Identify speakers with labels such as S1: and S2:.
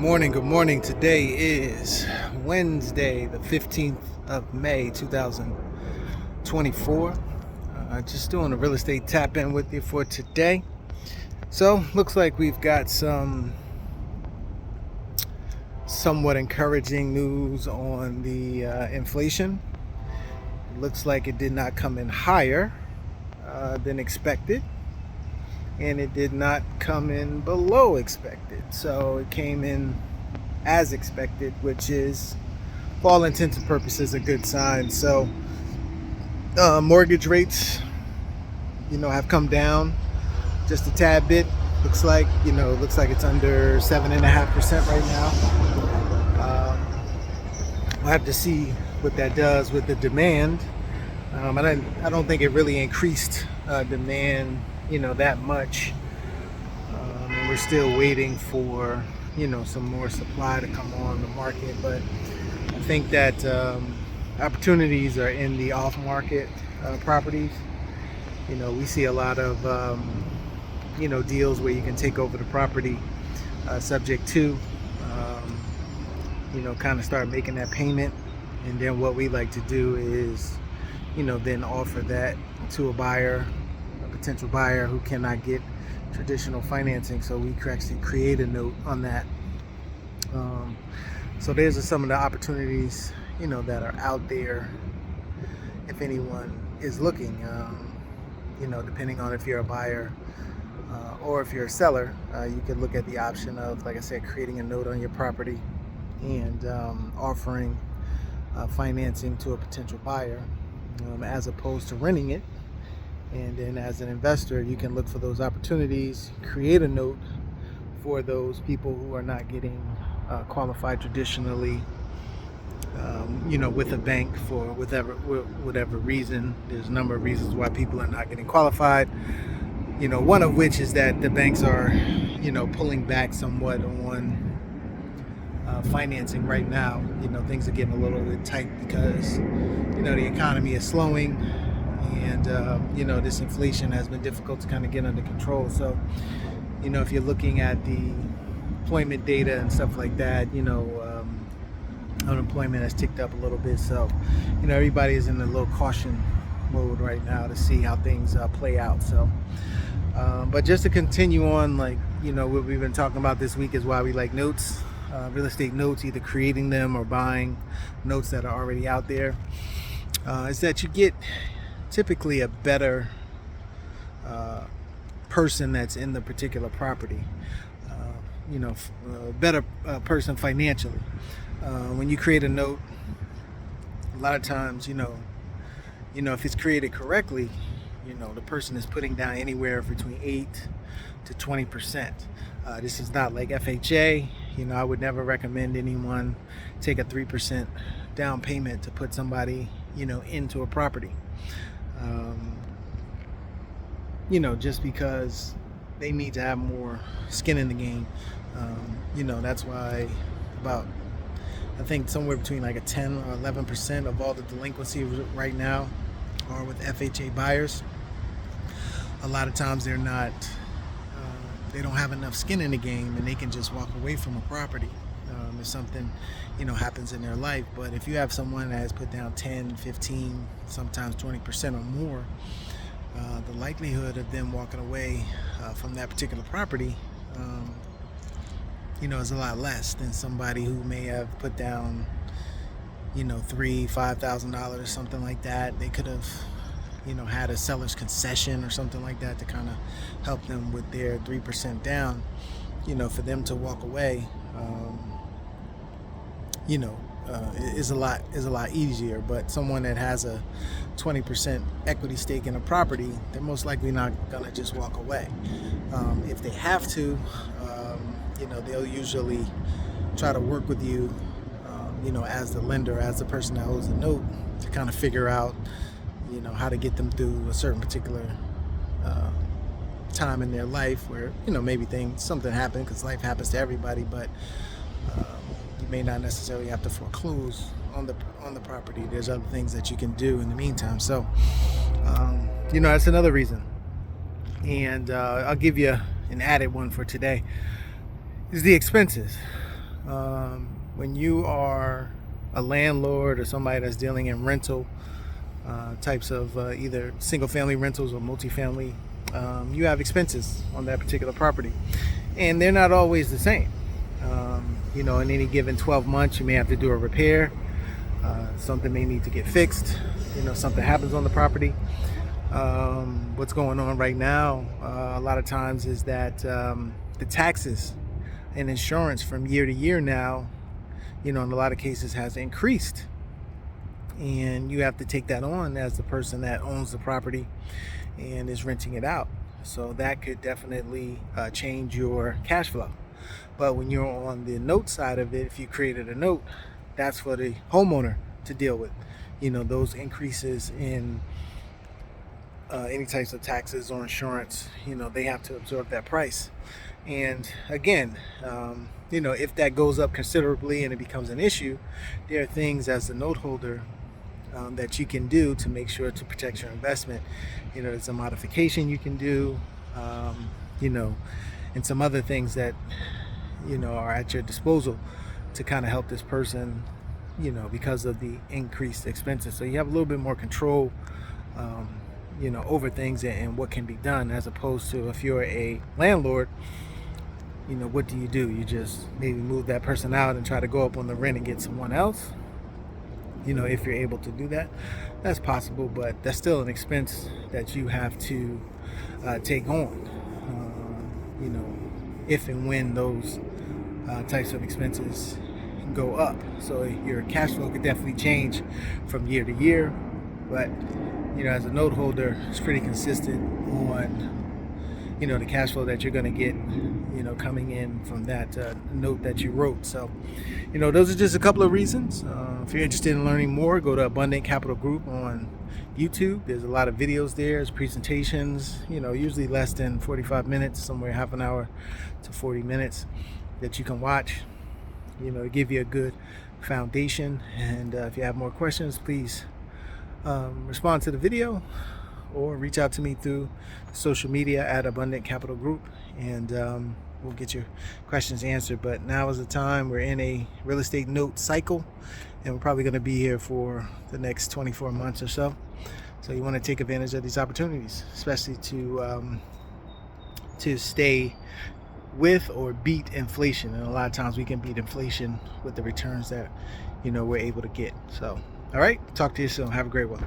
S1: Good morning. Today is Wednesday, the 15th of May, 2024. Just doing a real estate tap in with you for today. So, looks like we've got some somewhat encouraging news on the inflation. It looks like it did not come in higher than expected, and it did not come in below expected. So it came in as expected, which is, for all intents and purposes, a good sign. So mortgage rates, have come down just a tad bit. Looks like it's under 7.5% right now. We'll have to see what that does with the demand. I don't think it really increased demand that much. And we're still waiting for some more supply to come on the market, but I think that opportunities are in the off-market properties. We see a lot of deals where you can take over the property subject to kind of start making that payment, and then what we like to do is then offer that to a buyer, potential buyer who cannot get traditional financing. So we actually create a note on that. So there's some of the opportunities that are out there if anyone is looking. Depending on if you're a buyer or if you're a seller, you could look at the option of, like I said, creating a note on your property and offering financing to a potential buyer, as opposed to renting it. And then as an investor, you can look for those opportunities, create a note for those people who are not getting qualified traditionally, with a bank for whatever reason. There's a number of reasons why people are not getting qualified. One of which is that the banks are, pulling back somewhat on financing right now. Things are getting a little bit tight because, the economy is slowing. And this inflation has been difficult to kind of get under control. So if you're looking at the employment data and stuff like that, unemployment has ticked up a little bit. So everybody is in a little caution mode right now to see how things play out. So but just to continue on, what we've been talking about this week is why we like notes, real estate notes, either creating them or buying notes that are already out there. Is that you get typically a better person that's in the particular property, a better person financially. When you create a note, a lot of times, if it's created correctly, the person is putting down anywhere between 8 to 20%. This is not like FHA. I would never recommend anyone take a 3% down payment to put somebody, into a property. Just because they need to have more skin in the game. That's why I think somewhere between like a 10 or 11% of all the delinquency right now are with FHA buyers. A lot of times they don't have enough skin in the game, and they can just walk away from a property if something happens in their life. But if you have someone that has put down 10, 15, sometimes 20% or more, the likelihood of them walking away from that particular property is a lot less than somebody who may have put down $3,000-$5,000, something like that. They could have had a seller's concession or something like that to kind of help them with their 3% down. For them to walk away is a lot easier. But someone that has a 20% equity stake in a property, they're most likely not gonna just walk away. If they have to, they'll usually try to work with you, as the lender, as the person that owes the note, to kind of figure out how to get them through a certain particular time in their life where maybe something happened, because life happens to everybody. But you may not necessarily have to foreclose on the property. There's other things that you can do in the meantime. So that's another reason. And I'll give you an added one for today, is the expenses. When you are a landlord or somebody that's dealing in rental types of either single family rentals or multifamily, you have expenses on that particular property, and they're not always the same. In any given 12 months, you may have to do a repair. Something may need to get fixed. Something happens on the property. What's going on right now, a lot of times, is that the taxes and insurance from year to year now, in a lot of cases, has increased. And you have to take that on as the person that owns the property and is renting it out. So that could definitely change your cash flow. But when you're on the note side of it, if you created a note, that's for the homeowner to deal with. Those increases in any types of taxes or insurance, they have to absorb that price. And again, if that goes up considerably and it becomes an issue, there are things as the note holder that you can do to make sure to protect your investment. There's a modification you can do, and some other things that, are at your disposal to kind of help this person, because of the increased expenses. So you have a little bit more control, over things and what can be done, as opposed to if you're a landlord, what do? You just maybe move that person out and try to go up on the rent and get someone else. If you're able to do that, that's possible, but that's still an expense that you have to take on, if and when those types of expenses go up. So your cash flow could definitely change from year to year, but as a note holder, it's pretty consistent on the cash flow that you're going to get coming in from that note that you wrote. So those are just a couple of reasons. If you're interested in learning more, go to Abundant Capital Group on YouTube. There's a lot of videos there. There's presentations, usually less than 45 minutes, somewhere half an hour to 40 minutes, that you can watch, to give you a good foundation. And if you have more questions, please respond to the video or reach out to me through social media at Abundant Capital Group, and we'll get your questions answered. But now is the time. We're in a real estate note cycle, and we're probably going to be here for the next 24 months or so. So you want to take advantage of these opportunities, especially to stay with or beat inflation. And a lot of times we can beat inflation with the returns that we're able to get. So all right, talk to you soon. Have a great one.